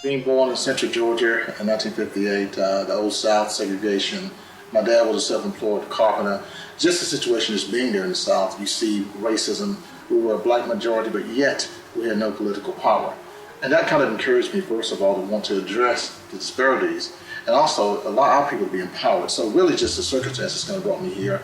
Being born in Central Georgia in 1958, the old South segregation, my dad was a self-employed carpenter. Just the situation as being there in the South, you see racism. We were a black majority, but yet we had no political power. And that kind of encouraged me, first of all, to want to address the disparities and also allow our people to be empowered. So really just the circumstances kind of brought me here.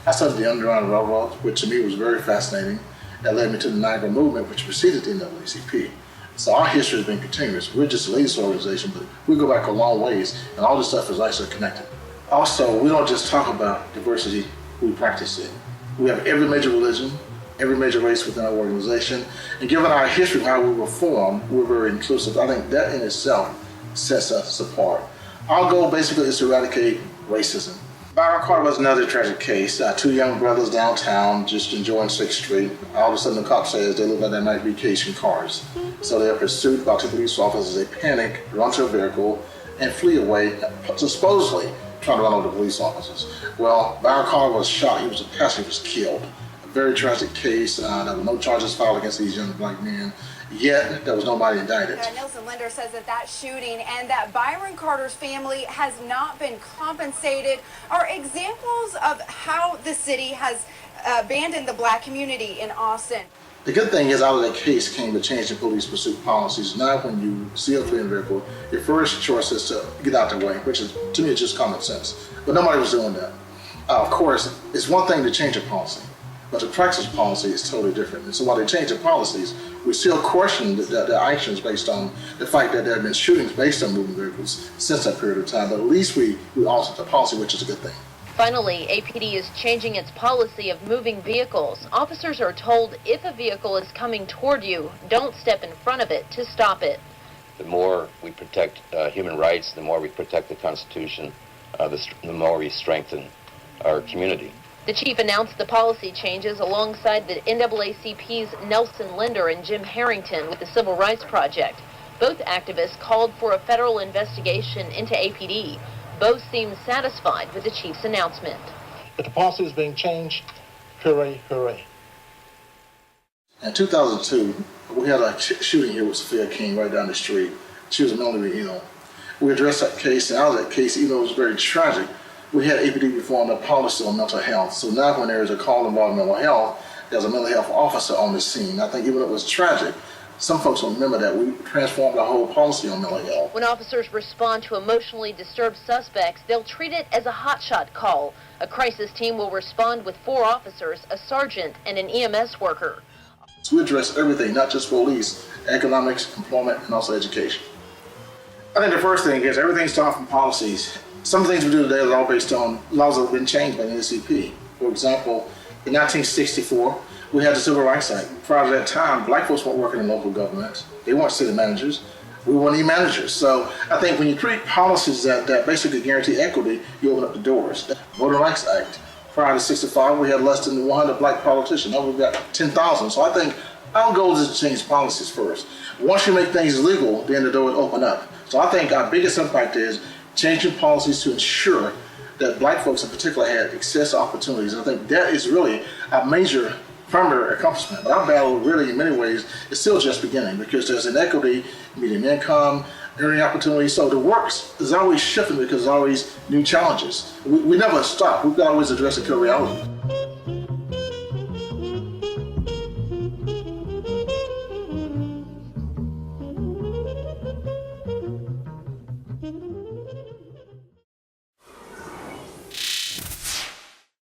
I studied the Underground Railroad, which to me was very fascinating. That led me to the Niagara Movement, which preceded the NAACP. So our history has been continuous. We're just a latest organization, but we go back a long ways, and all this stuff is actually connected. Also, we don't just talk about diversity, we practice it. We have every major religion, every major race within our organization, and given our history of how we were formed, we're very inclusive. I think that in itself sets us apart. Our goal basically is to eradicate racism. Byron Carter was another tragic case. Two young brothers downtown just enjoying 6th Street. All of a sudden the cop says they look like they might be chasing cars. So they are pursued by 2 police officers. They panic, run to a vehicle, and flee away, supposedly trying to run over the police officers. Well, Byron Carter was shot. He was a passenger, he was killed. A very tragic case. There were no charges filed against these young black men. Yet, there was nobody indicted. Nelson Linder says that shooting and that Byron Carter's family has not been compensated are examples of how the city has abandoned the black community in Austin. The good thing is, out of that case came the change in police pursuit policies. Now when you see a fleeing vehicle, your first choice is to get out the way, which is, to me, it's just common sense. But nobody was doing that. Of course, it's one thing to change a policy, but to practice policy is totally different. And so while they change the policies, we still question the actions based on the fact that there have been shootings based on moving vehicles since that period of time. But at least we altered the policy, which is a good thing. Finally, APD is changing its policy of moving vehicles. Officers are told if a vehicle is coming toward you, don't step in front of it to stop it. The more we protect human rights, the more we protect the Constitution, the more we strengthen our community. The chief announced the policy changes alongside the NAACP's Nelson Linder and Jim Harrington with the Civil Rights Project. Both activists called for a federal investigation into APD. Both seem satisfied with the chief's announcement. If the policy is being changed, hooray, hooray. In 2002, we had a shooting here with Sophia King right down the street. She was mentally ill. We addressed that case, and out of that case, even though it was very tragic, we had APD reform a policy on mental health. So now when there is a call involving mental health, there's a mental health officer on the scene. I think even though it was tragic, some folks don't remember that we transformed our whole policy on mental health. When officers respond to emotionally disturbed suspects, they'll treat it as a hotshot call. A crisis team will respond with 4 officers, a sergeant, and an EMS worker. So we address everything, not just police, economics, employment, and also education. I think the first thing is everything starts from policies. Some things we do today are all based on laws that have been changed by the NAACP. For example, in 1964, we had the Civil Rights Act. Prior to that time, black folks weren't working in local government. They weren't city managers. We weren't even managers. So I think when you create policies that basically guarantee equity, you open up the doors. The Voting Rights Act. Prior to 65, we had less than 100 black politicians. Now we've got 10,000. So I think our goal is to change policies first. Once you make things legal, then the door will open up. So I think our biggest impact is changing policies to ensure that black folks in particular had access to opportunities. And I think that is really a major primary accomplishment. But our battle really in many ways is still just beginning because there's inequity, median income, earning opportunities. So the work is always shifting because there's always new challenges. We never stop. We've got to always address the current reality.